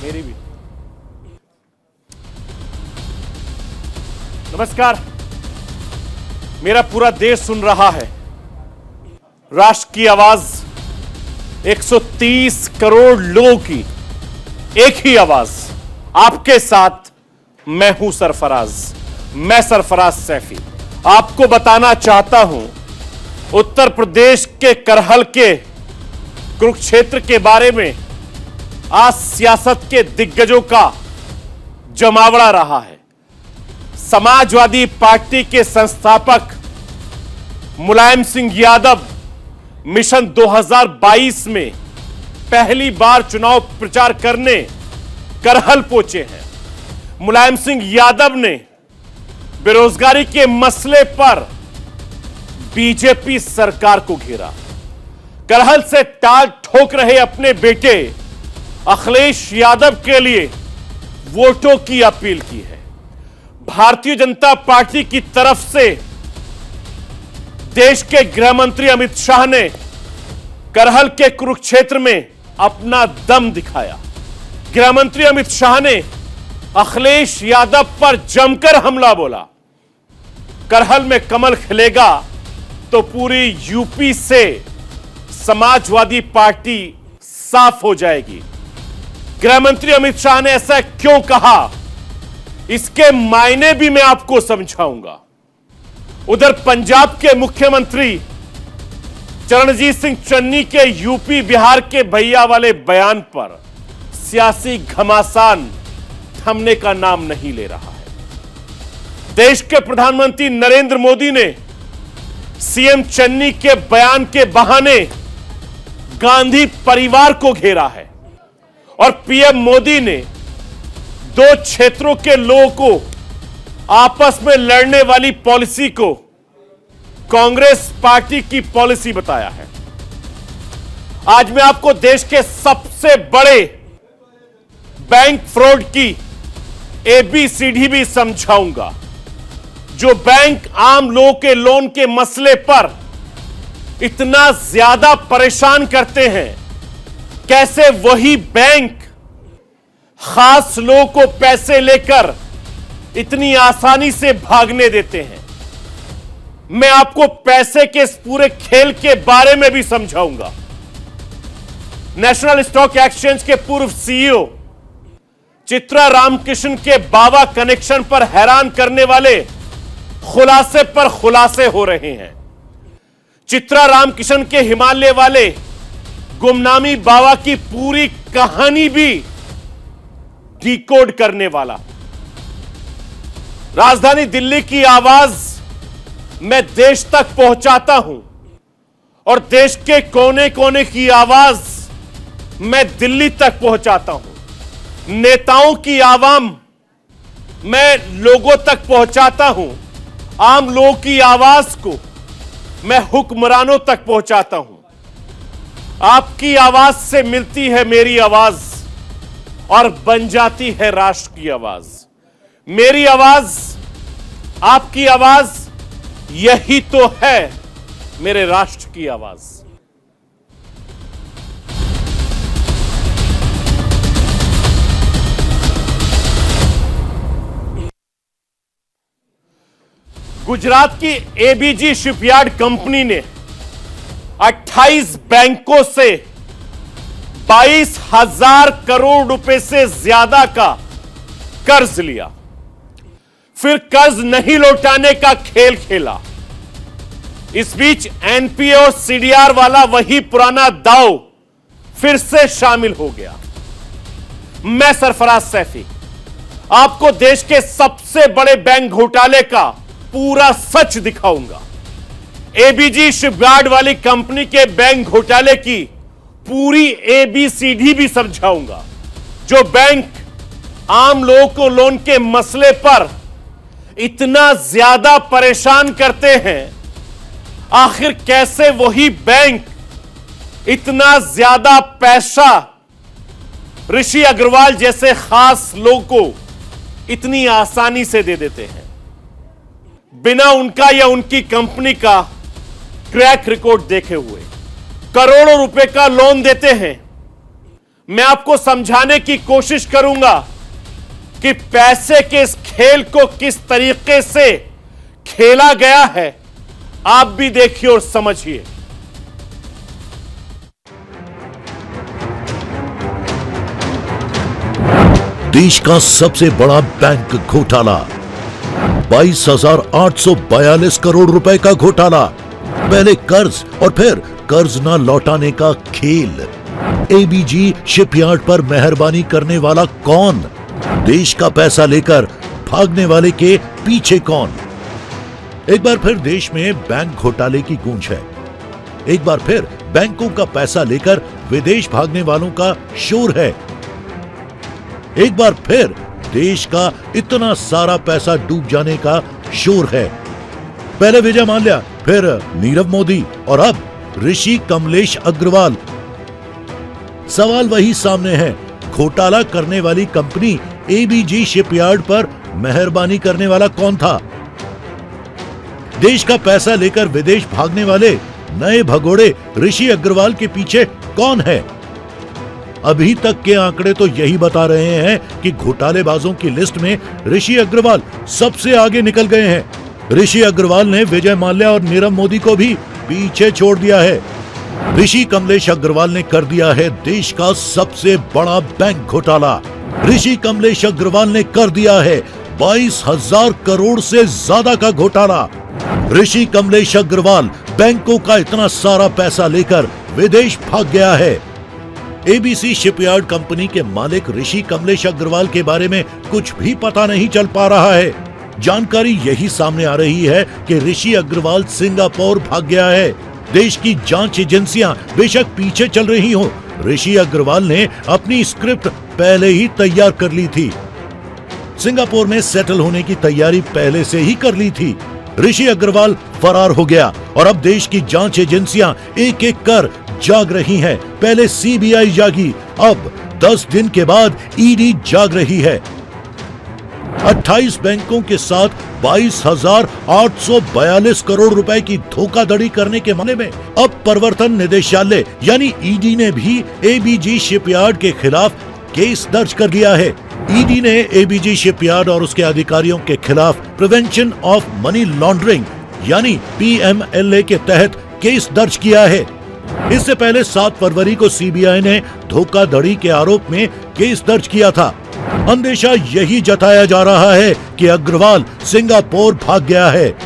मेरी भी। नमस्कार, मेरा पूरा देश सुन रहा है। राष्ट्र की आवाज 130 करोड़ लोगों की एक ही आवाज, आपके साथ मैं हूं सरफराज, मैं सरफराज सैफी। आपको बताना चाहता हूं उत्तर प्रदेश के करहल के कुरुक्षेत्र के बारे में आज सियासत के दिग्गजों का जमावड़ा रहा है। समाजवादी पार्टी के संस्थापक मुलायम सिंह यादव मिशन 2022 में पहली बार चुनाव प्रचार करने करहल पहुंचे हैं। मुलायम सिंह यादव ने बेरोजगारी के मसले पर बीजेपी सरकार को घेरा। करहल से टाल ठोक रहे अपने बेटे अखिलेश यादव के लिए वोटों की अपील की है। भारतीय जनता पार्टी की तरफ से देश के गृह मंत्री अमित शाह ने करहल के कुरुक्षेत्र में अपना दम दिखाया। गृह मंत्री अमित शाह ने अखिलेश यादव पर जमकर हमला बोला। करहल में कमल खिलेगा तो पूरी यूपी से समाजवादी पार्टी साफ हो जाएगी। गृह मंत्री अमित शाह ने ऐसा क्यों कहा, इसके मायने भी मैं आपको समझाऊंगा। उधर पंजाब के मुख्यमंत्री चरणजीत सिंह चन्नी के यूपी बिहार के भैया वाले बयान पर सियासी घमासान थमने का नाम नहीं ले रहा है। देश के प्रधानमंत्री नरेंद्र मोदी ने सीएम चन्नी के बयान के बहाने गांधी परिवार को घेरा है और पीएम मोदी ने दो क्षेत्रों के लोगों को आपस में लड़ने वाली पॉलिसी को कांग्रेस पार्टी की पॉलिसी बताया है। आज मैं आपको देश के सबसे बड़े बैंक फ्रॉड की एबीसीडी भी समझाऊंगा। जो बैंक आम लोगों के लोन के मसले पर इतना ज्यादा परेशान करते हैं, कैसे वही बैंक खास लोगों को पैसे लेकर इतनी आसानी से भागने देते हैं। मैं आपको पैसे के इस पूरे खेल के बारे में भी समझाऊंगा। नेशनल स्टॉक एक्सचेंज के पूर्व सीईओ चित्रा रामकृष्ण के बाबा कनेक्शन पर हैरान करने वाले खुलासे पर खुलासे हो रहे हैं। चित्रा रामकृष्ण के हिमालय वाले गुमनामी बाबा की पूरी कहानी भी डिकोड करने वाला। राजधानी दिल्ली की आवाज मैं देश तक पहुंचाता हूं और देश के कोने कोने की आवाज मैं दिल्ली तक पहुंचाता हूं। नेताओं की आवाम मैं लोगों तक पहुंचाता हूं। आम लोगों की आवाज को मैं हुक्मरानों तक पहुंचाता हूं। आपकी आवाज से मिलती है मेरी आवाज और बन जाती है राष्ट्र की आवाज। मेरी आवाज, आपकी आवाज, यही तो है मेरे राष्ट्र की आवाज। गुजरात की एबीजी शिपयार्ड कंपनी ने 28 बैंकों से 22,000 करोड़ रुपए से ज्यादा का कर्ज लिया, फिर कर्ज नहीं लौटाने का खेल खेला। इस बीच एनपीए और सीडीआर वाला वही पुराना दांव फिर से शामिल हो गया। मैं सरफराज सैफी आपको देश के सबसे बड़े बैंक घोटाले का पूरा सच दिखाऊंगा। एबीजी शिपयार्ड वाली कंपनी के बैंक घोटाले की पूरी एबीसीडी भी समझाऊंगा। जो बैंक आम लोगों को लोन के मसले पर इतना ज्यादा परेशान करते हैं, आखिर कैसे वही बैंक इतना ज्यादा पैसा ऋषि अग्रवाल जैसे खास लोगों को इतनी आसानी से दे देते हैं, बिना उनका या उनकी कंपनी का ट्रैक रिकॉर्ड देखे हुए। करोड़ों रुपए का लोन देते हैं, मैं आपको समझाने की कोशिश करूंगा कि पैसे के इस खेल को किस तरीके से खेला गया है। आप भी देखिए और समझिए। देश का सबसे बड़ा बैंक घोटाला, 22,842 करोड़ रुपए का घोटाला। पहले कर्ज और फिर कर्ज न लौटाने का खेल। एबीजी शिपयार्ड पर मेहरबानी करने वाला कौन? देश का पैसा लेकर भागने वाले के पीछे कौन? एक बार फिर देश में बैंक घोटाले की गूंज है। एक बार फिर बैंकों का पैसा लेकर विदेश भागने वालों का शोर है। एक बार फिर देश का इतना सारा पैसा डूब जाने का शोर है। पहले विजय माल्या, फिर नीरव मोदी और अब ऋषि कमलेश अग्रवाल। सवाल वही सामने है, घोटाला करने वाली कंपनी एबीजी शिपयार्ड पर मेहरबानी करने वाला कौन था? देश का पैसा लेकर विदेश भागने वाले नए भगोड़े ऋषि अग्रवाल के पीछे कौन है? अभी तक के आंकड़े तो यही बता रहे हैं कि घोटालेबाजों की लिस्ट में ऋषि अग्रवाल सबसे आगे निकल गए हैं। ऋषि अग्रवाल ने विजय माल्या और नीरव मोदी को भी पीछे छोड़ दिया है। ऋषि कमलेश अग्रवाल ने कर दिया है देश का सबसे बड़ा बैंक घोटाला। ऋषि कमलेश अग्रवाल ने कर दिया है 22,000 करोड़ से ज्यादा का घोटाला। ऋषि कमलेश अग्रवाल बैंकों का इतना सारा पैसा लेकर विदेश भाग गया है। एबीसी शिपयार्ड कंपनी के मालिक ऋषि कमलेश अग्रवाल के बारे में कुछ भी पता नहीं चल पा रहा है। जानकारी यही सामने आ रही है कि ऋषि अग्रवाल सिंगापुर भाग गया है। देश की जांच एजेंसियां बेशक पीछे चल रही हो, ऋषि अग्रवाल ने अपनी स्क्रिप्ट पहले ही तैयार कर ली थी। सिंगापुर में सेटल होने की तैयारी पहले से ही कर ली थी। ऋषि अग्रवाल फरार हो गया और अब देश की जांच एजेंसियां एक एक कर जाग रही हैं। पहले सीबीआई जागी, अब 10 दिन के बाद ईडी जाग रही है। 28 बैंकों के साथ 22,842 करोड़ रुपए की धोखाधड़ी करने के मामले में अब प्रवर्तन निदेशालय यानी ईडी ने भी एबीजी शिपयार्ड के खिलाफ केस दर्ज कर लिया है। ईडी ने एबीजी शिपयार्ड और उसके अधिकारियों के खिलाफ प्रिवेंशन ऑफ मनी लॉन्ड्रिंग यानी पीएमएलए के तहत केस दर्ज किया है। इससे पहले 7 फरवरी को सीबीआई ने धोखाधड़ी के आरोप में केस दर्ज किया था। अंदेशा यही जताया जा रहा है कि अग्रवाल सिंगापुर भाग गया है।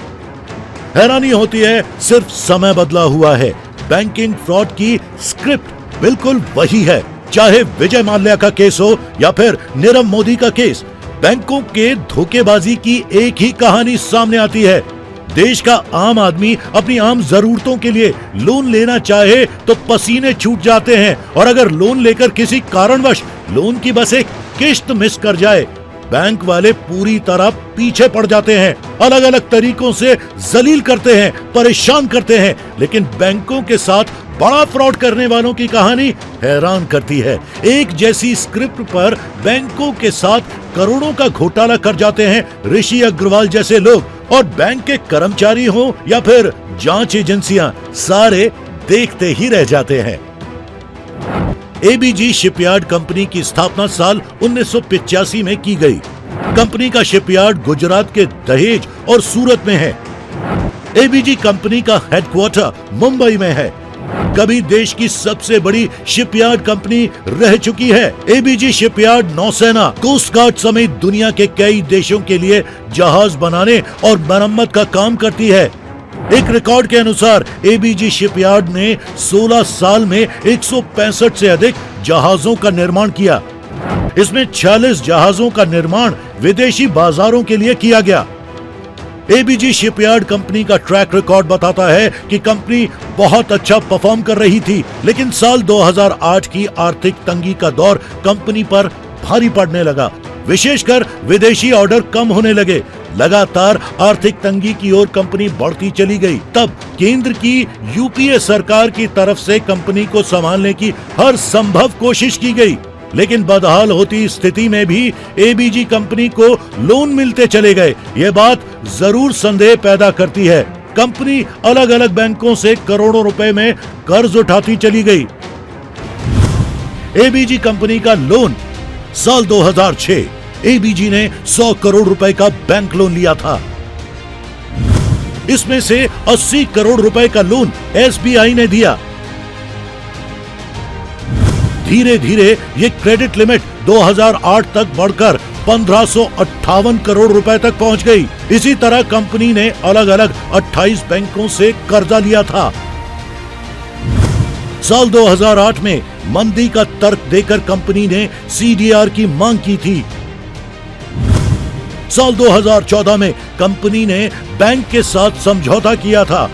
हैरानी होती है, सिर्फ समय बदला हुआ है। बैंकिंग फ्रॉड की स्क्रिप्ट बिल्कुल वही है। चाहे विजय माल्या का केस हो या फिर नीरव मोदी का केस, बैंकों के धोखेबाजी की एक ही कहानी सामने आती है। देश का आम आदमी अपनी आम जरूरतों के लिए लोन लेना चाहे तो पसीने छूट जाते हैं, और अगर लोन लेकर किसी कारणवश लोन की बस एक किश्त मिस कर जाए, बैंक वाले पूरी तरह पीछे पड़ जाते हैं, अलग अलग तरीकों से जलील करते हैं, परेशान करते हैं। लेकिन बैंकों के साथ बड़ा फ्रॉड करने वालों की कहानी हैरान करती है। एक जैसी स्क्रिप्ट पर बैंकों के साथ करोड़ों का घोटाला कर जाते हैं ऋषि अग्रवाल जैसे लोग, और बैंक के कर्मचारी हो या फिर जांच एजेंसियां, सारे देखते ही रह जाते हैं। एबीजी शिपयार्ड कंपनी की स्थापना साल 1985 में की गई। कंपनी का शिपयार्ड गुजरात के दहेज और सूरत में है। एबीजी कंपनी का हेडक्वार्टर मुंबई में है। कभी देश की सबसे बड़ी शिपयार्ड कंपनी रह चुकी है। एबीजी शिपयार्ड नौसेना, कोस्ट गार्ड समेत दुनिया के कई देशों के लिए जहाज बनाने और मरम्मत का काम करती है। एक रिकॉर्ड के अनुसार एबीजी शिपयार्ड ने 16 साल में 165 से अधिक जहाजों का निर्माण किया। इसमें 46 जहाजों का निर्माण विदेशी बाजारों के लिए किया गया। एबीजी शिपयार्ड कंपनी का ट्रैक रिकॉर्ड बताता है कि कंपनी बहुत अच्छा परफॉर्म कर रही थी, लेकिन साल 2008 की आर्थिक तंगी का दौर कंपनी पर भारी पड़ने लगा। विशेषकर विदेशी ऑर्डर कम होने लगे। लगातार आर्थिक तंगी की ओर कंपनी बढ़ती चली गई। तब केंद्र की यूपीए सरकार की तरफ से कंपनी को संभालने की हर संभव कोशिश की गई, लेकिन बदहाल होती स्थिति में भी एबीजी कंपनी को लोन मिलते चले गए। ये बात जरूर संदेह पैदा करती है। कंपनी अलग अलग बैंकों से करोड़ों रुपए में कर्ज उठाती चली गई। एबीजी कंपनी का लोन। साल 2006 एबीजी ने 100 करोड़ रुपए का बैंक लोन लिया था। इसमें से 80 करोड़ रुपए का लोन एसबीआई ने दिया। धीरे धीरे ये क्रेडिट लिमिट 2008 तक बढ़कर 1558 करोड़ रुपए तक पहुंच गई। इसी तरह कंपनी ने अलग अलग 28 बैंकों से कर्जा लिया था। साल 2008 में मंदी का तर्क देकर कंपनी ने सीडीआर की मांग की थी। साल 2014 में कंपनी ने बैंक के साथ समझौता किया था।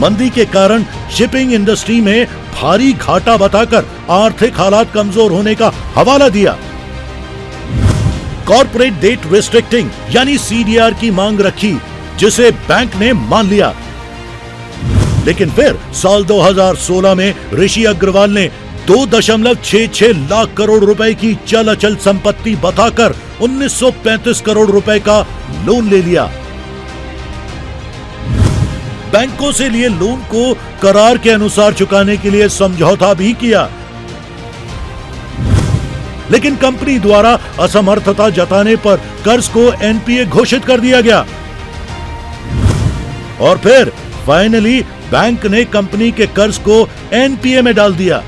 मंदी के कारण शिपिंग इंडस्ट्री में भारी घाटा बताकर आर्थिक हालात कमजोर होने का हवाला दिया। कॉर्पोरेट डेट रिस्ट्रिक्टिंग यानी सीडीआर की मांग रखी, जिसे बैंक ने मान लिया। लेकिन फिर साल 2016 में ऋषि अग्रवाल ने 2.66 लाख करोड़ रुपए की चल अचल संपत्ति बताकर 1935 करोड़ रुपए का लोन ले लिया। बैंकों से लिए लोन को करार के अनुसार चुकाने के लिए समझौता भी किया, लेकिन कंपनी द्वारा असमर्थता जताने पर कर्ज को एनपीए घोषित कर दिया गया। और फिर फाइनली बैंक ने कंपनी के कर्ज को एनपीए में डाल दिया।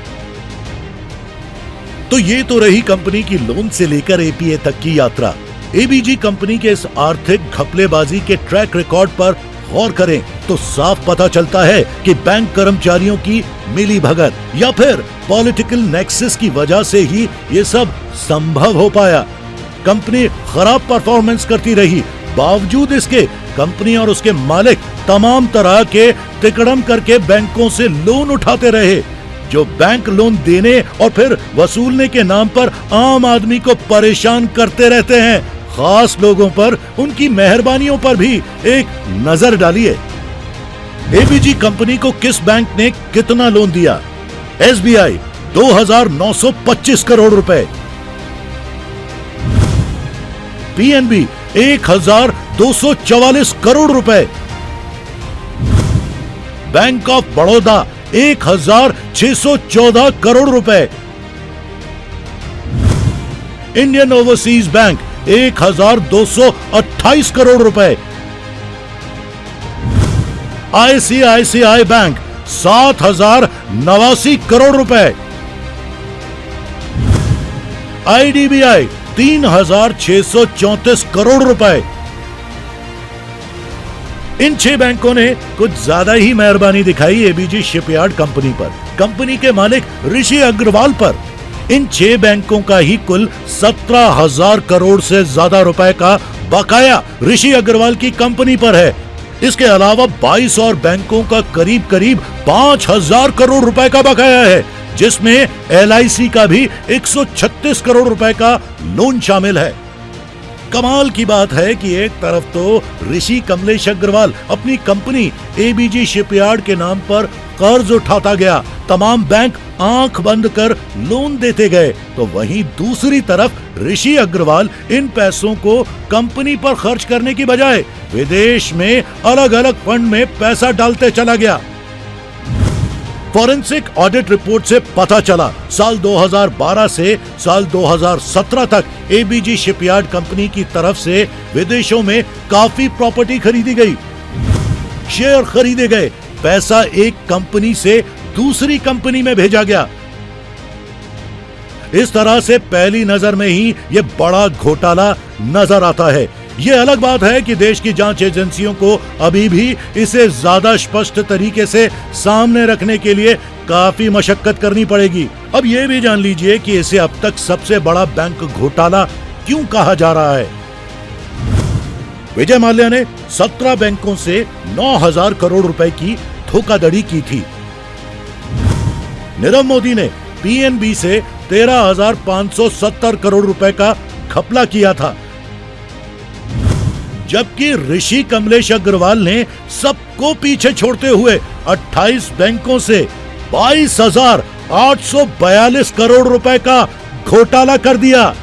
तो ये तो रही कंपनी की लोन से लेकर एपीए तक की यात्रा। एबीजी कंपनी के इस आर्थिक घपलेबाजी के ट्रैक रिकॉर्ड पर गौर करें तो साफ पता चलता है कि बैंक कर्मचारियों की मिली भगत या फिर पॉलिटिकल नेक्सस की वजह से ही ये सब संभव हो पाया। कंपनी खराब परफॉर्मेंस करती रही, बावजूद इसके कंपनी और उसके मालिक तमाम तरह के तिकड़म करके बैंकों से लोन उठाते रहे, जो बैंक लोन देने और फिर वसूलने के नाम पर आम आदमी को परेशान करते रहते हैं। खास लोगों पर उनकी मेहरबानियों पर भी एक नजर डालिए। एबीजी कंपनी को किस बैंक ने कितना लोन दिया? एसबीआई 2,925 करोड़ रुपए, पीएनबी 1,244 करोड़ रुपए, बैंक ऑफ बड़ौदा 1,614 करोड़ रुपए, इंडियन ओवरसीज बैंक 1,228 करोड़ रुपए, आईसीआईसीआई बैंक 7,089 करोड़ रुपए, आईडीबीआई 3,634 करोड़ रुपए। इन 6 बैंकों ने कुछ ज्यादा ही मेहरबानी दिखाई एबीजी शिपयार्ड कंपनी पर, कंपनी के मालिक ऋषि अग्रवाल पर। इन 6 बैंकों का ही कुल 17,000 करोड़ से ज्यादा रुपए का बकाया ऋषि अग्रवाल की कंपनी पर है। इसके अलावा 22 और बैंकों का करीब करीब 5,000 करोड़ रुपए का बकाया है, जिसमें एलआईसी का भी 136 करोड़ रुपए का लोन शामिल है। कमाल की बात है कि एक तरफ तो ऋषि कमलेश अग्रवाल अपनी कंपनी एबीजी शिपयार्ड के नाम पर कर्ज उठाता गया, तमाम बैंक आंख बंद कर लोन देते गए, तो वहीं दूसरी तरफ ऋषि अग्रवाल इन पैसों को कंपनी पर खर्च करने की बजाय विदेश में अलग अलग फंड में पैसा डालते चला गया। फॉरेंसिक ऑडिट रिपोर्ट से पता चला साल 2012 से साल 2017 तक एबीजी शिपयार्ड कंपनी की तरफ से विदेशों में काफी प्रॉपर्टी खरीदी गई, शेयर खरीदे गए, पैसा एक कंपनी से दूसरी कंपनी में भेजा गया। इस तरह से पहली नजर में ही यह बड़ा घोटाला नजर आता है। यह अलग बात है कि देश की जांच एजेंसियों को अभी भी इसे ज्यादा स्पष्ट तरीके से सामने रखने के लिए काफी मशक्कत करनी पड़ेगी। अब यह भी जान लीजिए कि इसे अब तक सबसे बड़ा बैंक घोटाला क्यों कहा जा रहा है। विजय माल्या ने 17 बैंकों से 9,000 करोड़ रुपए की धोखाधड़ी की थी। नीरव मोदी ने पीएनबी से 13,570 करोड़ रुपए का घपला किया था, जबकि ऋषि कमलेश अग्रवाल ने सबको पीछे छोड़ते हुए 28 बैंकों से 22,842 करोड़ रुपए का घोटाला कर दिया।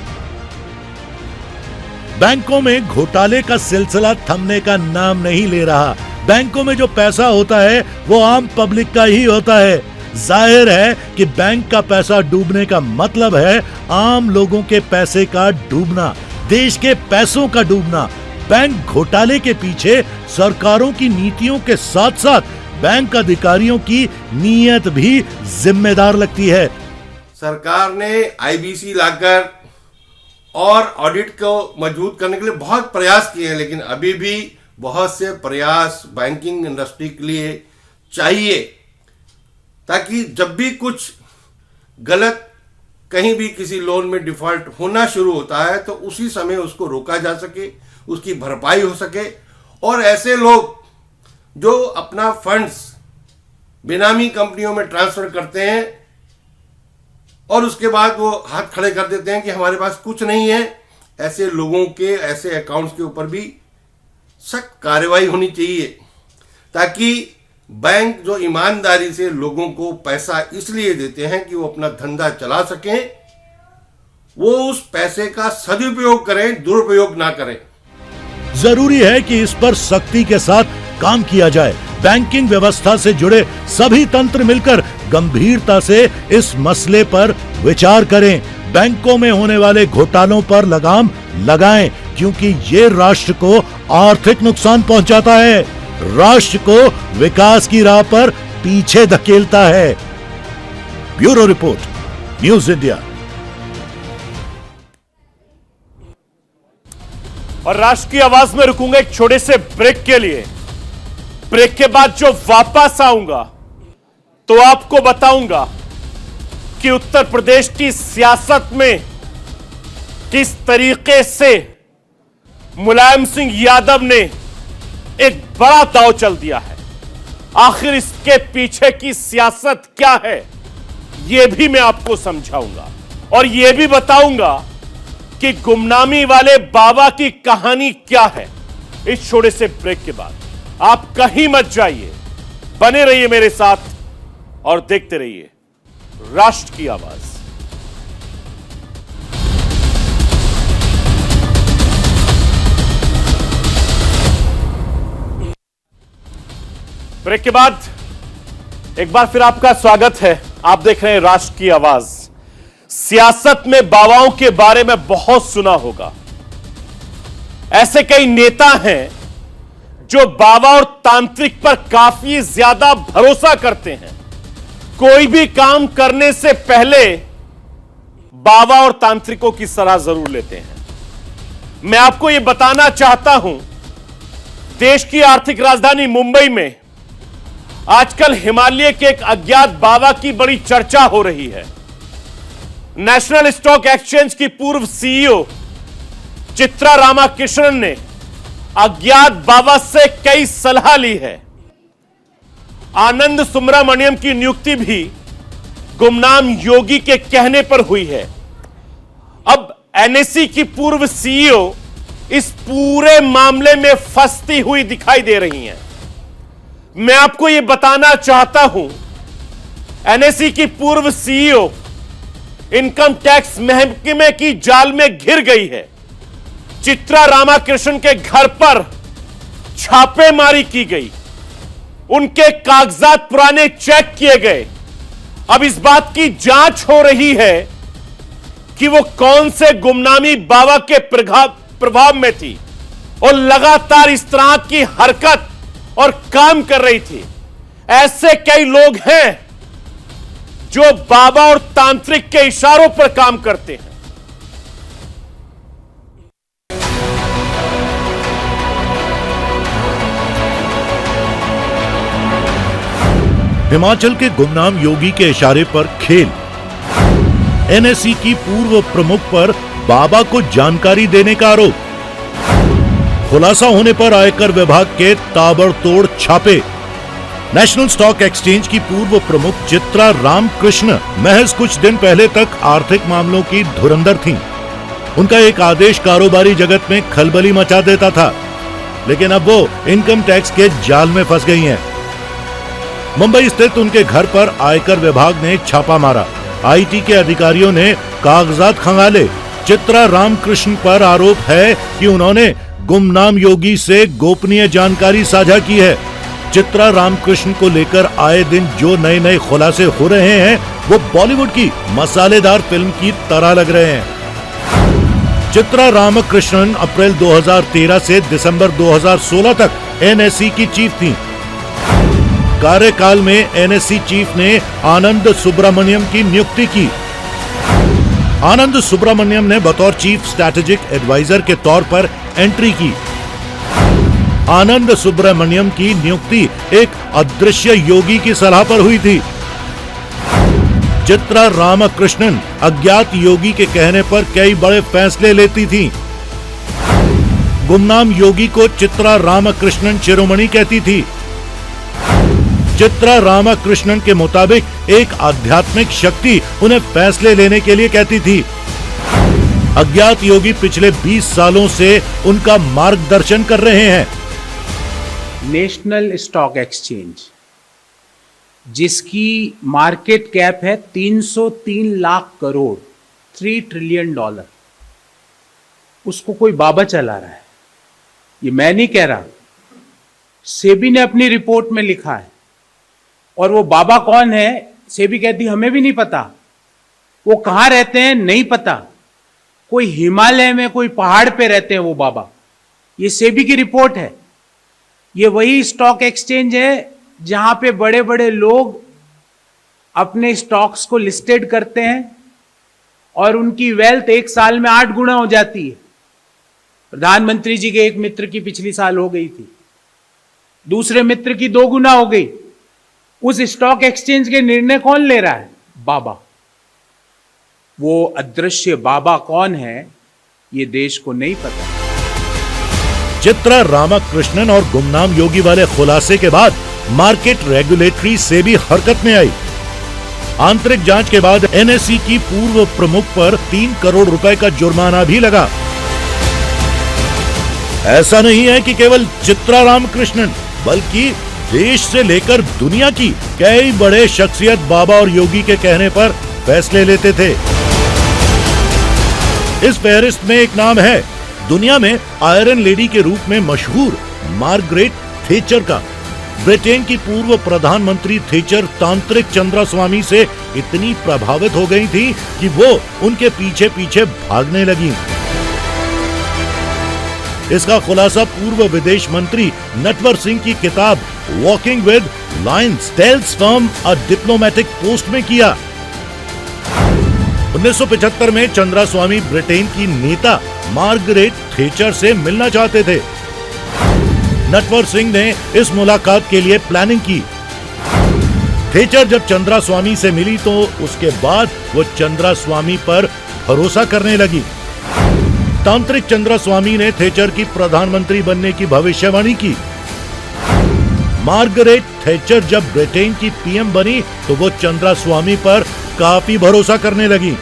बैंकों में घोटाले का सिलसिला थमने का नाम नहीं ले रहा। बैंकों में जो पैसा होता है वो आम पब्लिक का ही होता है। जाहिर है कि बैंक का पैसा डूबने का मतलब है आम लोगों के पैसे का डूबना, देश के पैसों का डूबना। बैंक घोटाले के पीछे सरकारों की नीतियों के साथ साथ बैंक अधिकारियों की नीयत भी जिम्मेदार लगती है। सरकार ने आईबीसी लाकर और ऑडिट को मजबूत करने के लिए बहुत प्रयास किए हैं, लेकिन अभी भी बहुत से प्रयास बैंकिंग इंडस्ट्री के लिए चाहिए, ताकि जब भी कुछ गलत कहीं भी किसी लोन में डिफॉल्ट होना शुरू होता है तो उसी समय उसको रोका जा सके, उसकी भरपाई हो सके। और ऐसे लोग जो अपना फंड्स बेनामी कंपनियों में ट्रांसफर करते हैं और उसके बाद वो हाथ खड़े कर देते हैं कि हमारे पास कुछ नहीं है, ऐसे लोगों के ऐसे अकाउंट्स के ऊपर भी सख्त कार्रवाई होनी चाहिए, ताकि बैंक जो ईमानदारी से लोगों को पैसा इसलिए देते हैं कि वो अपना धंधा चला सकें, वो उस पैसे का सदुपयोग करें, दुरुपयोग ना करें। जरूरी है कि इस पर सख्ती के साथ काम किया जाए। बैंकिंग व्यवस्था से जुड़े सभी तंत्र मिलकर गंभीरता से इस मसले पर विचार करें। बैंकों में होने वाले घोटालों पर लगाम लगाएं, क्योंकि ये राष्ट्र को आर्थिक नुकसान पहुंचाता है, राष्ट्र को विकास की राह पर पीछे धकेलता है। Bureau report, news India. और राष्ट्र की आवाज में रुकूंगा एक छोटे से ब्रेक के लिए। ब्रेक के बाद जो वापस आऊंगा तो आपको बताऊंगा कि उत्तर प्रदेश की सियासत में किस तरीके से मुलायम सिंह यादव ने एक बड़ा दांव चल दिया है। आखिर इसके पीछे की सियासत क्या है, यह भी मैं आपको समझाऊंगा और यह भी बताऊंगा कि गुमनामी वाले बाबा की कहानी क्या है। इस छोटे से ब्रेक के बाद आप कहीं मत जाइए, बने रहिए मेरे साथ और देखते रहिए राष्ट्र की आवाज। ब्रेक के बाद एक बार फिर आपका स्वागत है। आप देख रहे हैं राष्ट्र की आवाज। सियासत में बाबाओं के बारे में बहुत सुना होगा। ऐसे कई नेता हैं जो बाबा और तांत्रिक पर काफी ज्यादा भरोसा करते हैं। कोई भी काम करने से पहले बाबा और तांत्रिकों की सलाह जरूर लेते हैं। मैं आपको यह बताना चाहता हूं, देश की आर्थिक राजधानी मुंबई में आजकल हिमालय के एक अज्ञात बाबा की बड़ी चर्चा हो रही है। नेशनल स्टॉक एक्सचेंज की पूर्व सीईओ चित्रा रामाकृष्णन ने अज्ञात बाबा से कई सलाह ली है। आनंद सुब्रमण्यम की नियुक्ति भी गुमनाम योगी के कहने पर हुई है। अब एनएसई की पूर्व सीईओ इस पूरे मामले में फंसती हुई दिखाई दे रही हैं। मैं आपको यह बताना चाहता हूं, एनएसई की पूर्व सीईओ इनकम टैक्स महकमे की जाल में घिर गई है। चित्रा रामाकृष्णन के घर पर छापेमारी की गई, उनके कागजात पुराने चेक किए गए। अब इस बात की जांच हो रही है कि वो कौन से गुमनामी बाबा के प्रभाव में थी और लगातार इस तरह की हरकत और काम कर रही थी। ऐसे कई लोग हैं जो बाबा और तांत्रिक के इशारों पर काम करते हैं। हिमाचल के गुमनाम योगी के इशारे पर खेल। एनएसई की पूर्व प्रमुख पर बाबा को जानकारी देने का आरोप। खुलासा होने पर आयकर विभाग के ताबड़तोड़ छापे। नेशनल स्टॉक एक्सचेंज की पूर्व प्रमुख चित्रा रामकृष्ण महज कुछ दिन पहले तक आर्थिक मामलों की धुरंधर थीं। उनका एक आदेश कारोबारी जगत में खलबली मचा देता था, लेकिन अब वो इनकम टैक्स के जाल में फंस गई हैं। मुंबई स्थित उनके घर पर आयकर विभाग ने छापा मारा। आईटी के अधिकारियों ने कागजात खंगाले। चित्रा रामकृष्ण पर आरोप है कि उन्होंने गुमनाम योगी से गोपनीय जानकारी साझा की है। चित्रा रामकृष्ण को लेकर आए दिन जो नए नए खुलासे हो रहे हैं वो बॉलीवुड की मसालेदार फिल्म की तरह लग रहे हैं। चित्रा रामकृष्णन अप्रैल 2013 से दिसंबर 2016 तक एनएसई की चीफ थी। कार्यकाल में एनएसई चीफ ने आनंद सुब्रमण्यम की नियुक्ति की। आनंद सुब्रमण्यम ने बतौर चीफ स्ट्रैटेजिक एडवाइजर के तौर पर एंट्री की। आनंद सुब्रमण्यम की नियुक्ति एक अदृश्य योगी की सलाह पर हुई थी। चित्रा रामकृष्णन अज्ञात योगी के कहने पर कई बड़े फैसले लेती थी। गुमनाम योगी को चित्रा रामकृष्णन शिरोमणि कहती थी। चित्रा रामकृष्णन के मुताबिक एक आध्यात्मिक शक्ति उन्हें फैसले लेने के लिए कहती थी। अज्ञात योगी पिछले 20 सालों से उनका मार्गदर्शन कर रहे हैं। नेशनल स्टॉक एक्सचेंज, जिसकी मार्केट कैप है 303 लाख करोड़, $3 ट्रिलियन, उसको कोई बाबा चला रहा है। ये मैं नहीं कह रहा, सेबी ने अपनी रिपोर्ट में लिखा है। और वो बाबा कौन है, सेबी कहती हमें भी नहीं पता। वो कहां रहते हैं नहीं पता, कोई हिमालय में कोई पहाड़ पे रहते हैं वो बाबा। ये सेबी की रिपोर्ट है। ये वही स्टॉक एक्सचेंज है जहां पे बड़े बड़े लोग अपने स्टॉक्स को लिस्टेड करते हैं और उनकी वेल्थ एक साल में 8 गुना हो जाती है। प्रधानमंत्री जी के एक मित्र की पिछली साल हो गई थी, दूसरे मित्र की 2 गुना हो गई। उस स्टॉक एक्सचेंज के निर्णय कौन ले रहा है? बाबा। वो अदृश्य बाबा कौन है ये देश को नहीं पता। चित्रा रामकृष्णन और गुमनाम योगी वाले खुलासे के बाद मार्केट रेगुलेटरी सेबी हरकत में आई। आंतरिक जांच के बाद एनएसई की पूर्व प्रमुख पर 3 करोड़ रुपए का जुर्माना भी लगा। ऐसा नहीं है कि केवल चित्रा रामकृष्णन, बल्कि देश से लेकर दुनिया की कई बड़े शख्सियत बाबा और योगी के कहने पर फैसले लेते थे। इस फहरिस्त में एक नाम है दुनिया में आयरन लेडी के रूप में मशहूर मार्गरेट थेचर का। ब्रिटेन की पूर्व प्रधानमंत्री थेचर तांत्रिक चंद्रास्वामी से इतनी प्रभावित हो गई थी कि वो उनके पीछे पीछे भागने लगी। इसका खुलासा पूर्व विदेश मंत्री नटवर सिंह की किताब walking with lions tales from a diplomatic post में किया। 1975 में चंद्रास्वामी ब्रिटेन की नेता मार्गरेट थेचर से मिलना चाहते थे। नटवर सिंह ने इस मुलाकात के लिए प्लानिंग की। थेचर जब चंद्रास्वामी से मिली तो उसके बाद वो चंद्रास्वामी पर भरोसा करने लगी। तांत्रिक चंद्रास्वामी ने थेचर की प्रधानमंत्री बनने की भविष्यवाणी की। मार्गरेट थेचर जब ब्रिटेन की पीएम बनी तो वो चंद्रास्वामी पर काफी भरोसा करने लगी।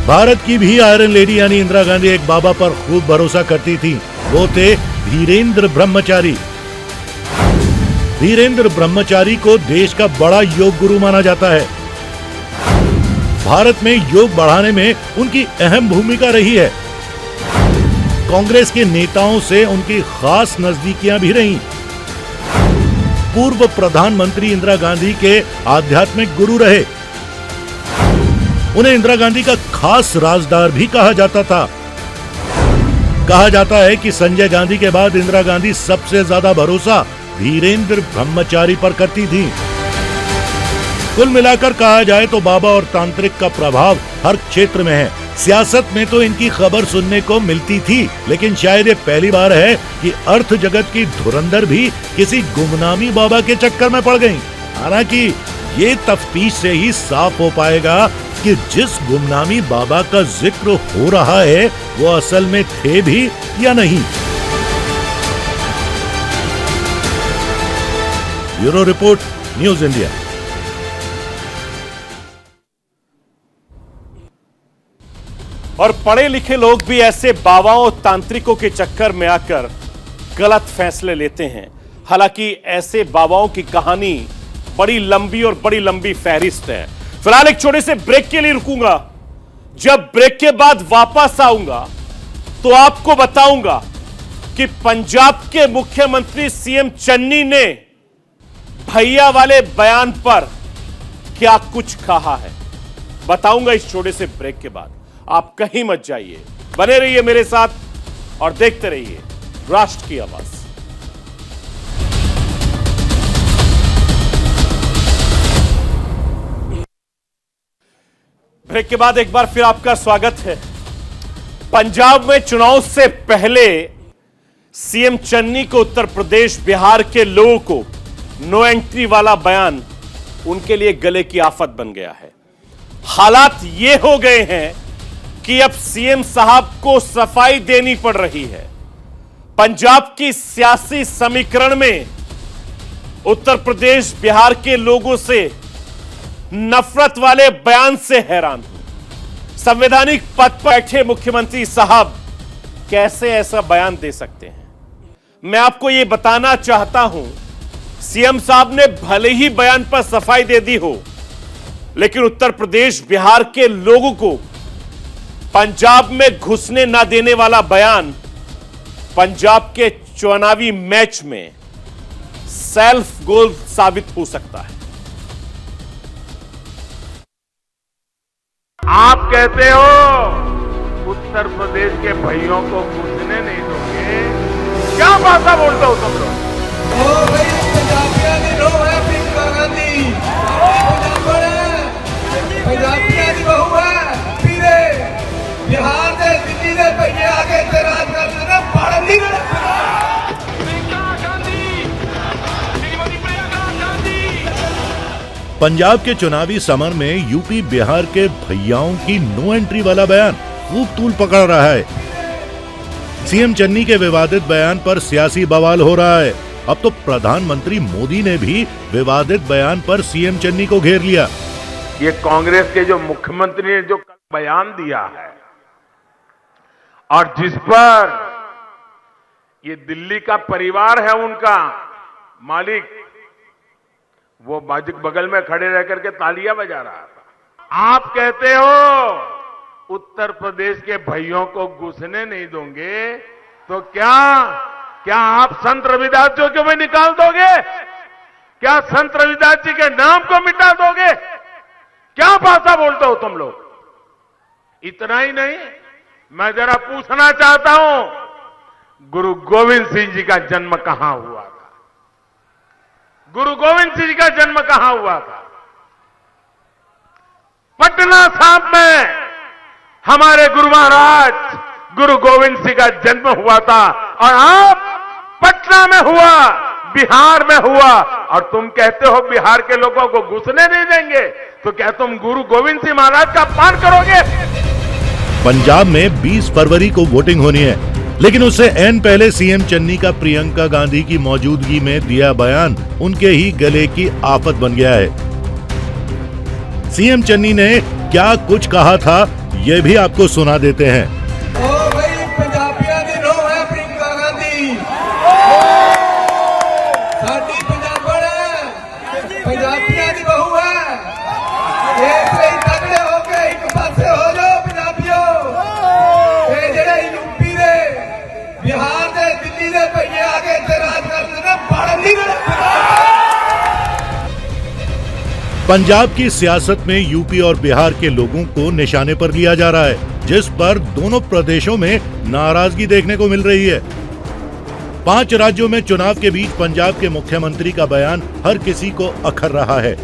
भारत की भी आयरन लेडी यानी इंदिरा गांधी एक बाबा पर खूब भरोसा करती थी। वो थे धीरेन्द्र ब्रह्मचारी। धीरेन्द्र ब्रह्मचारी को देश का बड़ा योग गुरु माना जाता है। भारत में योग बढ़ाने में उनकी अहम भूमिका रही है। कांग्रेस के नेताओं से उनकी खास नजदीकियां भी रहीं। पूर्व प्रधानमंत्री इंदिरा गांधी के आध्यात्मिक गुरु रहे। उन्हें इंदिरा गांधी का खास राजदार भी कहा जाता था। कहा जाता है कि संजय गांधी के बाद इंदिरा गांधी सबसे ज्यादा भरोसा धीरेन्द्र ब्रह्मचारी पर करती थी। कुल मिलाकर कहा जाए तो बाबा और तांत्रिक का प्रभाव हर क्षेत्र में है। सियासत में तो इनकी खबर सुनने को मिलती थी, लेकिन शायद ये पहली बार है कि अर्थ जगत की धुरंधर भी किसी गुमनामी बाबा के चक्कर में पड़ गईं। हालांकि ये तफ्तीश से ही साफ हो पाएगा कि जिस गुमनामी बाबा का जिक्र हो रहा है वो असल में थे भी या नहीं। Bureau report, news India. और पढ़े लिखे लोग भी ऐसे बाबाओं तांत्रिकों के चक्कर में आकर गलत फैसले लेते हैं। हालांकि ऐसे बाबाओं की कहानी बड़ी लंबी और बड़ी लंबी फहरिस्त है। फिलहाल एक छोटे से ब्रेक के लिए रुकूंगा। जब ब्रेक के बाद वापस आऊंगा तो आपको बताऊंगा कि पंजाब के मुख्यमंत्री सीएम चन्नी ने भैया वाले बयान पर क्या कुछ कहा है, बताऊंगा इस छोटे से ब्रेक के बाद। आप कहीं मत जाइए, बने रहिए मेरे साथ और देखते रहिए राष्ट्र की आवाज। ब्रेक के बाद एक बार फिर आपका स्वागत है। पंजाब में चुनाव से पहले सीएम चन्नी को उत्तर प्रदेश बिहार के लोगों को नो एंट्री वाला बयान उनके लिए गले की आफत बन गया है। हालात ये हो गए हैं कि अब सीएम साहब को सफाई देनी पड़ रही है। पंजाब की सियासी समीकरण में उत्तर प्रदेश बिहार के लोगों से नफरत वाले बयान से हैरान हूं। संवैधानिक पद पर बैठे मुख्यमंत्री साहब कैसे ऐसा बयान दे सकते हैं? मैं आपको यह बताना चाहता हूं, सीएम साहब ने भले ही बयान पर सफाई दे दी हो, लेकिन उत्तर प्रदेश बिहार के लोगों को पंजाब में घुसने ना देने वाला बयान पंजाब के चुनावी मैच में सेल्फ गोल साबित हो सकता है। आप कहते हो उत्तर प्रदेश के भाइयों को घुसने नहीं दोगे, क्या भाषा बोलते हो तुम लोग? बिहार दे दिल्ली दे भैये आगे राज करते ने पढ़ नहीं पंजाब के चुनावी समर में यूपी बिहार के भैयाओं की नो एंट्री वाला बयान खूब तूल पकड़ रहा है। सीएम चन्नी के विवादित बयान पर सियासी बवाल हो रहा है। अब तो प्रधानमंत्री मोदी ने भी विवादित बयान पर सीएम चन्नी को घेर लिया। ये कांग्रेस के जो मुख्यमंत्री ने जो बयान दिया है और जिस पर ये दिल्ली का परिवार है उनका मालिक, वो बगल में खड़े रह करके तालियां बजा रहा था। आप कहते हो उत्तर प्रदेश के भाइयों को घुसने नहीं दोगे, तो क्या आप संत रविदास जी को भी निकाल दोगे? क्या संत रविदास जी के नाम को मिटा दोगे? क्या भाषा बोलते हो तुम लोग? इतना ही नहीं, मैं जरा पूछना चाहता हूं, गुरु गोविंद सिंह जी का जन्म कहां हुआ था? गुरु गोविंद सिंह जी का जन्म कहां हुआ था? पटना साहिब में हमारे गुरु महाराज गुरु गोविंद सिंह का जन्म हुआ था, और आप पटना में हुआ, बिहार में हुआ, और तुम कहते हो बिहार के लोगों को घुसने नहीं देंगे। तो क्या तुम गुरु गोविंद सिंह महाराज का अपमान करोगे? पंजाब में 20 फरवरी को वोटिंग होनी है, लेकिन उससे ऐन पहले सीएम चन्नी का प्रियंका गांधी की मौजूदगी में दिया बयान उनके ही गले की आफत बन गया है। सीएम चन्नी ने क्या कुछ कहा था, यह भी आपको सुना देते हैं। पंजाब की सियासत में यूपी और बिहार के लोगों को निशाने पर लिया जा रहा है, जिस पर दोनों प्रदेशों में नाराजगी देखने को मिल रही है। 5 राज्यों में चुनाव के बीच पंजाब के मुख्यमंत्री का बयान हर किसी को अखर रहा है।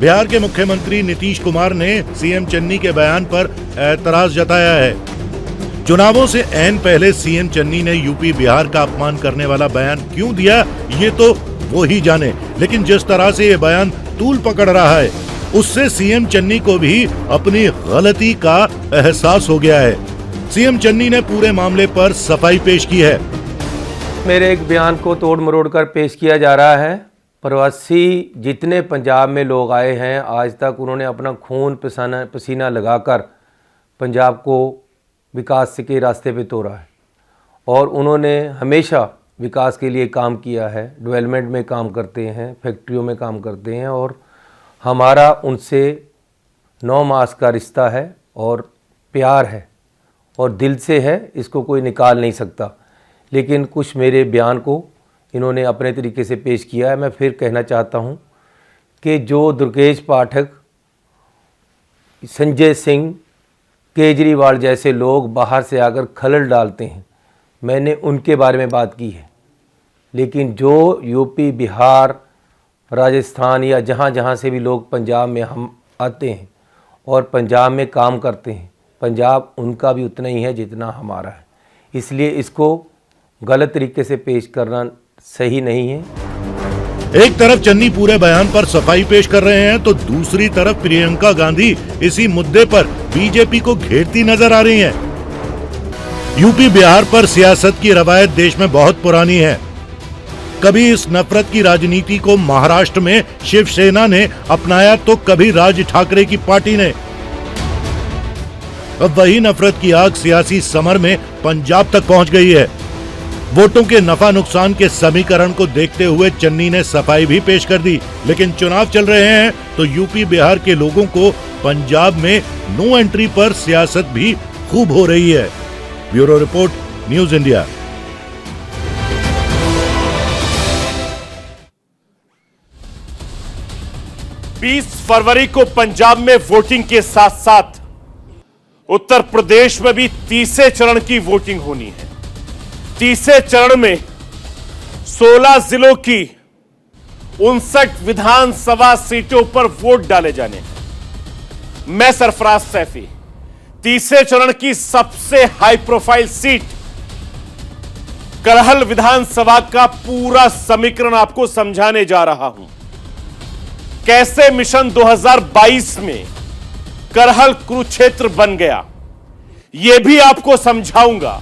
बिहार के मुख्यमंत्री नीतीश कुमार ने सीएम चन्नी के बयान पर ऐतराज जताया है। चुनावों से ऐन पहले सीएम चन्नी ने यूपी बिहार का अपमान करने वाला बयान क्यों दिया, ये तो वो ही जाने, लेकिन जिस तरह से ये बयान तूल पकड़ रहा है, उससे सीएम चन्नी को भी अपनी गलती का एहसास हो गया है। सीएम चन्नी ने पूरे मामले पर सफाई पेश की है। मेरे एक बयान को तोड़ मरोड़ कर पेश किया जा रहा है। प्रवासी जितने पंजाब में लोग आए हैं, आज तक उन्होंने अपना खून पसीना लगाकर पंजाब को विकास के रास्ते पे तोड़ा है, और उन्होंने हमेशा विकास के लिए काम किया है। डेवलपमेंट में काम करते हैं, फैक्ट्रियों में काम करते हैं, और हमारा उनसे 9 मास का रिश्ता है और प्यार है और दिल से है, इसको कोई निकाल नहीं सकता। लेकिन कुछ मेरे बयान को इन्होंने अपने तरीके से पेश किया है। मैं फिर कहना चाहता हूँ कि जो दुर्गेश पाठक, संजय सिंह, केजरीवाल जैसे लोग बाहर से आकर खलल डालते हैं, मैंने उनके बारे में बात की है। लेकिन जो यूपी, बिहार, राजस्थान या जहाँ जहाँ से भी लोग पंजाब में हम आते हैं और पंजाब में काम करते हैं, पंजाब उनका भी उतना ही है जितना हमारा है। इसलिए इसको गलत तरीके से पेश करना सही नहीं है। एक तरफ चन्नी पूरे बयान पर सफाई पेश कर रहे हैं तो दूसरी तरफ प्रियंका गांधी इसी मुद्दे पर बीजेपी को घेरती नजर आ रही हैं। यूपी, बिहार पर सियासत की रवायत देश में बहुत पुरानी है। कभी इस नफरत की राजनीति को महाराष्ट्र में शिवसेना ने अपनाया तो कभी राज ठाकरे की पार्टी ने। अब वही नफरत की आग सियासी समर में पंजाब तक पहुंच गई है। वोटों के नफा नुकसान के समीकरण को देखते हुए चन्नी ने सफाई भी पेश कर दी। लेकिन चुनाव चल रहे हैं तो यूपी, बिहार के लोगों को पंजाब में नो एंट्री पर सियासत भी खूब हो रही है। Bureau report, news India. बीस फरवरी को पंजाब में वोटिंग के साथ साथ उत्तर प्रदेश में भी तीसरे चरण की वोटिंग होनी है। तीसरे चरण में 16 जिलों की 59 विधानसभा सीटों पर वोट डाले जाने हैं। मैं सरफराज सैफी तीसरे चरण की सबसे हाई प्रोफाइल सीट करहल विधानसभा का पूरा समीकरण आपको समझाने जा रहा हूं। कैसे मिशन 2022 में करहल कुरुक्षेत्र बन गया, यह भी आपको समझाऊंगा।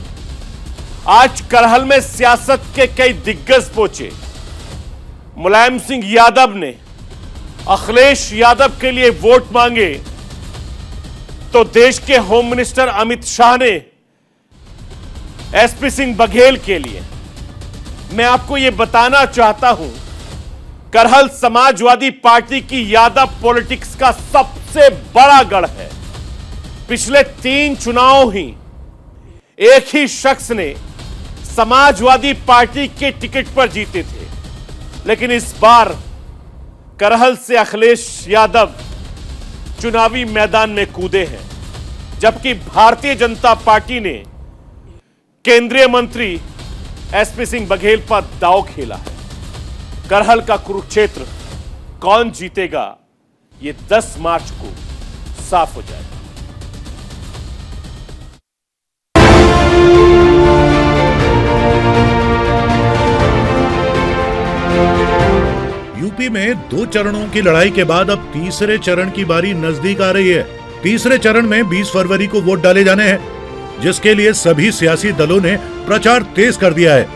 आज करहल में सियासत के कई दिग्गज पहुंचे। मुलायम सिंह यादव ने अखिलेश यादव के लिए वोट मांगे तो देश के होम मिनिस्टर अमित शाह ने एसपी सिंह बघेल के लिए। मैं आपको यह बताना चाहता हूं, करहल समाजवादी पार्टी की यादव पॉलिटिक्स का सबसे बड़ा गढ़ है। पिछले 3 चुनाव ही एक ही शख्स ने समाजवादी पार्टी के टिकट पर जीते थे, लेकिन इस बार करहल से अखिलेश यादव चुनावी मैदान में कूदे हैं, जबकि भारतीय जनता पार्टी ने केंद्रीय मंत्री एसपी सिंह बघेल पर दांव खेला है। करहल का कुरुक्षेत्र कौन जीतेगा, यह 10 मार्च को साफ हो जाएगा। यूपी में 2 चरणों की लड़ाई के बाद अब तीसरे चरण की बारी नजदीक आ रही है। तीसरे चरण में 20 फरवरी को वोट डाले जाने हैं, जिसके लिए सभी सियासी दलों ने प्रचार तेज कर दिया है।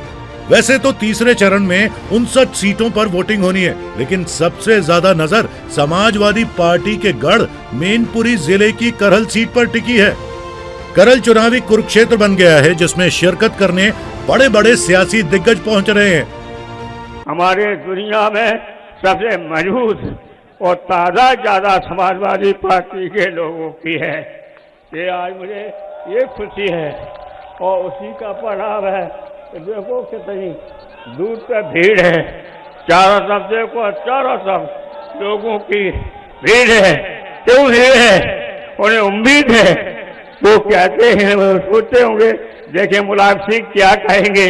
वैसे तो तीसरे चरण में 59 सीटों पर वोटिंग होनी है, लेकिन सबसे ज्यादा नजर समाजवादी पार्टी के गढ़ मैनपुरी जिले की करहल सीट पर टिकी है। करहल चुनावी कुरुक्षेत्र बन गया है, जिसमें शिरकत करने बड़े बड़े सियासी दिग्गज पहुंच रहे हैं। हमारे दुनिया में सबसे मजबूत और ताजा ज्यादा समाजवादी पार्टी के लोगों की है। ये आज मुझे ये खुशी है और उसी का परिणाम है। देखो कितनी दूर तक भीड़ है, चारों तरफ देखो, चारों तरफ लोगों की भीड़ है। क्यों भीड़ है? उन्हें उम्मीद है, वो कहते हैं, वो सोचते होंगे देखें मुलायम सिंह क्या कहेंगे,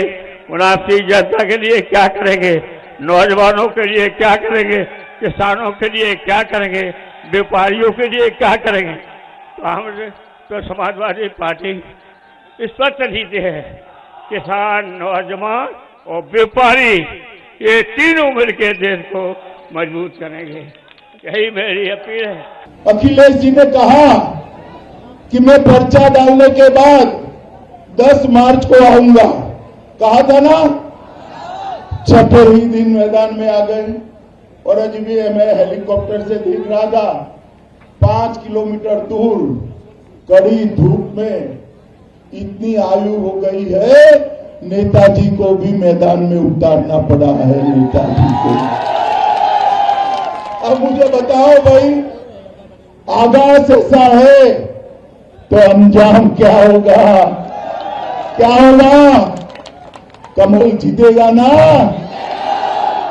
मुलायम सिंह जनता के लिए क्या करेंगे, नौजवानों के लिए क्या करेंगे, किसानों के लिए क्या करेंगे, व्यापारियों के लिए क्या करेंगे। तो हम तो समाजवादी पार्टी इस पर चलती है, किसान, नौजवान और व्यापारी, ये तीनों मिलकर देश को मजबूत करेंगे। यही मेरी अपील है। अखिलेश जी ने कहा कि मैं पर्चा डालने के बाद 10 मार्च को आऊंगा, कहा था ना। छठे ही दिन मैदान में आ गए और आज भी मैं हेलीकॉप्टर से देख रहा था, 5 किलोमीटर दूर कड़ी धूप में इतनी आयु हो गई है, नेताजी को भी मैदान में उतारना पड़ा है। नेताजी को अब मुझे बताओ भाई, आगाज ऐसा है तो अंजाम क्या होगा? क्या होगा? कमल जीतेगा ना।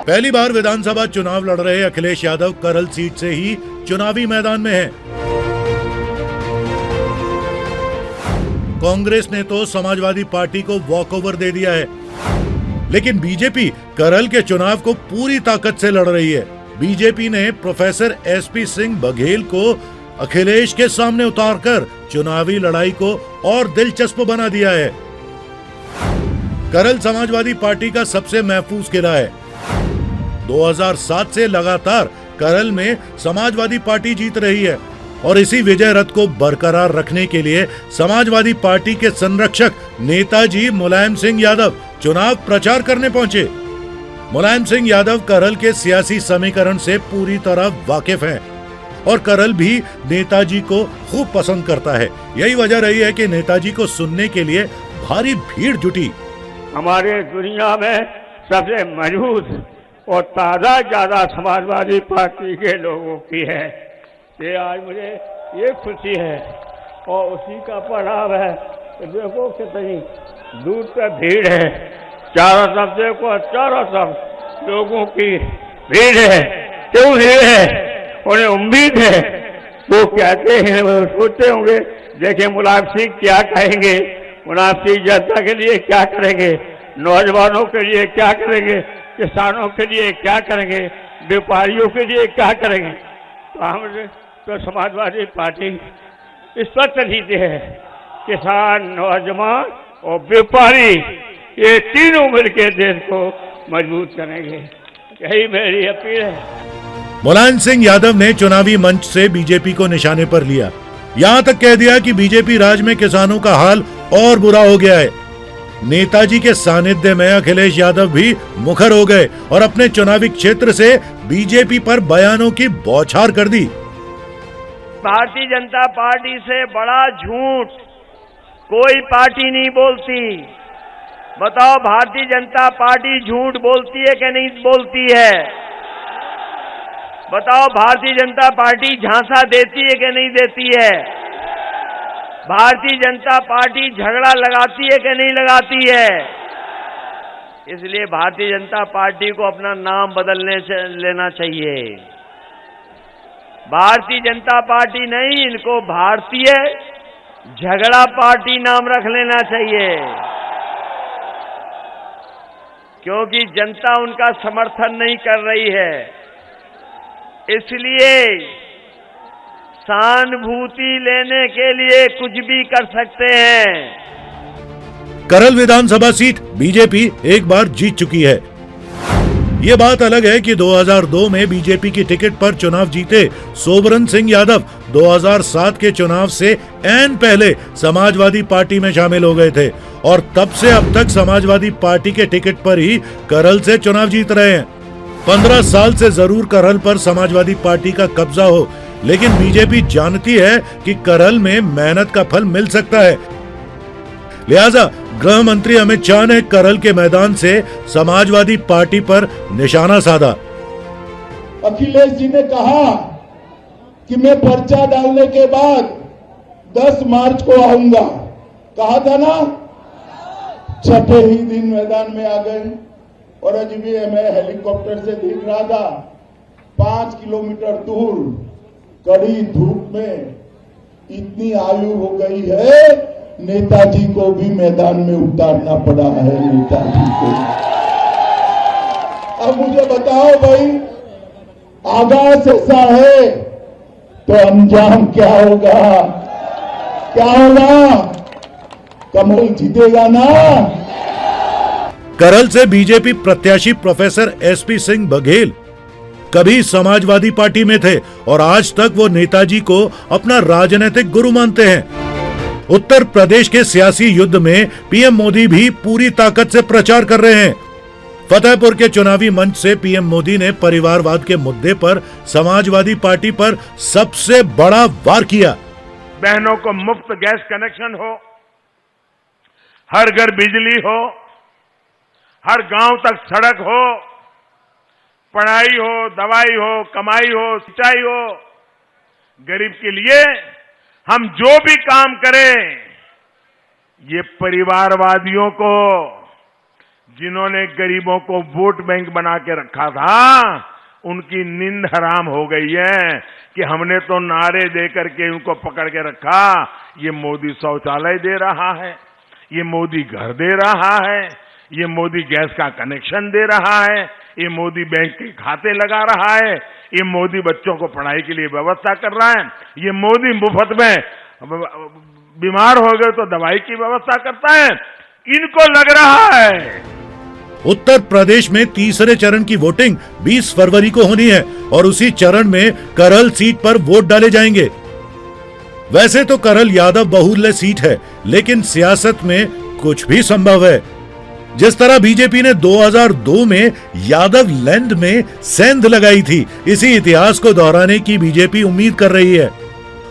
पहली बार विधानसभा चुनाव लड़ रहे अखिलेश यादव करल सीट से ही चुनावी मैदान में हैं। कांग्रेस ने तो समाजवादी पार्टी को वॉकओवर दे दिया है, लेकिन बीजेपी करल के चुनाव को पूरी ताकत से लड़ रही है। बीजेपी ने प्रोफेसर एसपी सिंह बघेल को अखिलेश के सामने उतारकर चुनावी लड़ाई को और दिलचस्प बना दिया है। करल समाजवादी पार्टी का सबसे महफूज किला है। 2007 से लगातार करल में समाजवादी पार्टी जीत रही है और इसी विजय रथ को बरकरार रखने के लिए समाजवादी पार्टी के संरक्षक नेताजी मुलायम सिंह यादव चुनाव प्रचार करने पहुंचे। मुलायम सिंह यादव करल के सियासी समीकरण से पूरी तरह वाकिफ हैं और करल भी नेताजी को खूब पसंद करता है। यही वजह रही है कि नेताजी को सुनने के लिए भारी भीड़ जुटी। हमारे दुनिया में सबसे मजबूत और ताज़ा ज्यादा समाजवादी पार्टी के लोगों की है। ये आज मुझे ये खुशी है और उसी का परिणाम है। देखो कितनी दूर तक भीड़ है, चारों तरफ देखो, चारों तरफ लोगों की भीड़ है। क्यों भीड़ है? उन्हें उम्मीद है। वो कहते हैं, वो सोचते होंगे देखें मुलायम सिंह क्या कहेंगे, मुलायम सिंह जनता के लिए क्या करेंगे, नौजवानों के लिए क्या करेंगे, किसानों के लिए क्या करेंगे, व्यापारियों के लिए क्या करेंगे। तो हम तो समाजवादी पार्टी स्पष्ट नीति है, किसान, नौजवान और व्यापारी ये तीनों मिलकर देश को मजबूत करेंगे। यही मेरी अपील है। मुलायम सिंह यादव ने चुनावी मंच से बीजेपी को निशाने पर लिया। यहाँ तक कह दिया कि बीजेपी राज में किसानों का हाल और बुरा हो गया है। नेताजी के सानिध्य में अखिलेश यादव भी मुखर हो गए और अपने चुनावी क्षेत्र से बीजेपी पर बयानों की बौछार कर दी। भारतीय जनता पार्टी से बड़ा झूठ कोई पार्टी नहीं बोलती। बताओ भारतीय जनता पार्टी झूठ बोलती है कि नहीं बोलती है? बताओ भारतीय जनता पार्टी झांसा देती है कि नहीं देती है? भारतीय जनता पार्टी झगड़ा लगाती है कि नहीं लगाती है? इसलिए भारतीय जनता पार्टी को अपना नाम बदलने से लेना चाहिए। भारतीय जनता पार्टी नहीं, इनको भारतीय झगड़ा पार्टी नाम रख लेना चाहिए, क्योंकि जनता उनका समर्थन नहीं कर रही है। इसलिए सहानुभूति लेने के लिए कुछ भी कर सकते हैं। करल विधानसभा सीट बीजेपी एक बार जीत चुकी है। ये बात अलग है कि 2002 में बीजेपी की टिकट पर चुनाव जीते सोबरन सिंह यादव 2007 के चुनाव से ऐन पहले समाजवादी पार्टी में शामिल हो गए थे और तब से अब तक समाजवादी पार्टी के टिकट पर ही करल से चुनाव जीत रहे हैं। 15 साल से जरूर करल पर समाजवादी पार्टी का कब्जा हो, लेकिन बीजेपी जानती है कि करल में मेहनत का फल मिल सकता है। लिहाजा गृह मंत्री अमित शाह ने करल के मैदान से समाजवादी पार्टी पर निशाना साधा। अखिलेश जी ने कहा कि मैं पर्चा डालने के बाद 10 मार्च को आऊंगा, कहा था ना। छठे ही दिन मैदान में आ गए और आज भी मैं हेलीकॉप्टर से देख रहा था 5 किलोमीटर दूर कड़ी धूप में इतनी आयु हो गई है, नेताजी को भी मैदान में उतारना पड़ा है। नेताजी को अब मुझे बताओ भाई, आगाज ऐसा है तो अंजाम क्या होगा? क्या होगा? कमल जीतेगा ना। करल से बीजेपी प्रत्याशी प्रोफेसर एसपी सिंह बघेल कभी समाजवादी पार्टी में थे और आज तक वो नेताजी को अपना राजनीतिक गुरु मानते हैं। उत्तर प्रदेश के सियासी युद्ध में पीएम मोदी भी पूरी ताकत से प्रचार कर रहे हैं। फतेहपुर के चुनावी मंच से पीएम मोदी ने परिवारवाद के मुद्दे पर समाजवादी पार्टी पर सबसे बड़ा वार किया। बहनों को मुफ्त गैस कनेक्शन हो, हर घर बिजली हो, हर गांव तक सड़क हो, पढ़ाई हो, दवाई हो, कमाई हो, सिंचाई हो। गरीब के लिए हम जो भी काम करें, ये परिवारवादियों को, जिन्होंने गरीबों को वोट बैंक बना के रखा था, उनकी नींद हराम हो गई है कि हमने तो नारे दे करके उनको पकड़ के रखा। ये मोदी शौचालय दे रहा है, ये मोदी घर दे रहा है, ये मोदी गैस का कनेक्शन दे रहा है, ये मोदी बैंक के खाते लगा रहा है, ये मोदी बच्चों को पढ़ाई के लिए व्यवस्था कर रहा है, ये मोदी मुफ्त में बीमार हो गए तो दवाई की व्यवस्था करता है। इनको लग रहा है उत्तर प्रदेश में तीसरे चरण की वोटिंग 20 फरवरी को होनी है और उसी चरण में करहल सीट पर वोट डाले जाएंगे। वैसे तो करहल यादव बहुल्य सीट है, लेकिन सियासत में कुछ भी संभव है। जिस तरह बीजेपी ने 2002 में यादव लैंड में सेंध लगाई थी, इसी इतिहास को दोहराने की बीजेपी उम्मीद कर रही है।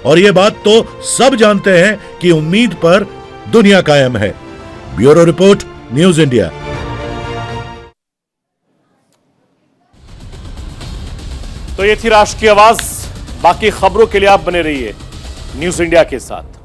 और ये बात तो सब जानते हैं कि उम्मीद पर दुनिया कायम है। Bureau report, news India. तो ये थी राष्ट्र की आवाज। बाकी खबरों के लिए आप बने रहिए न्यूज इंडिया के साथ।